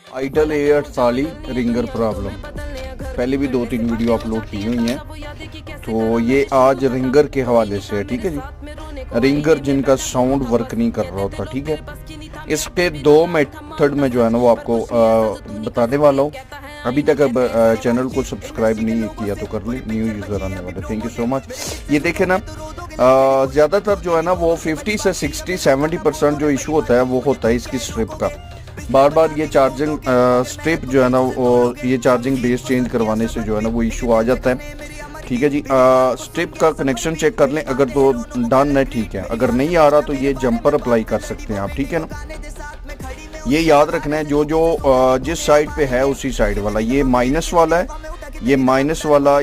Idol A48 ringer problem, पहले भी 2-3 video upload की हुई हैं, तो ये आज रिंगर के हवाले से है। ठीक है जी, रिंगर जिनका साउंड वर्क नहीं कर रहा होता। ठीक है, इसके 2 मेथड में जो है ना वो आपको बताने वाला हूँ। अभी तक अब चैनल को सब्सक्राइब नहीं किया तो कर ले, न्यू यूज़र आने वाले। Thank you so much. ये देखें ना, ज़्यादातर जो है ना वो 50 से 60-70% जो इशू होता है वो होता है इसकी स्ट्रिप का। बार बार ये चार्जिंग स्ट्रिप जो है ना वो ये चार्जिंग बेस चेंज करवाने से जो है ना वो इशू आ जाता है। ठीक है जी, स्ट्रिप का कनेक्शन चेक कर लें, अगर तो डन है ठीक है, अगर नहीं आ रहा तो ये जंपर अप्लाई कर सकते हैं आप। ठीक है ना, ये याद रखना है जो जो जिस साइड पे है उसी साइड वाला, ये माइनस वाला है, ये माइनस वाला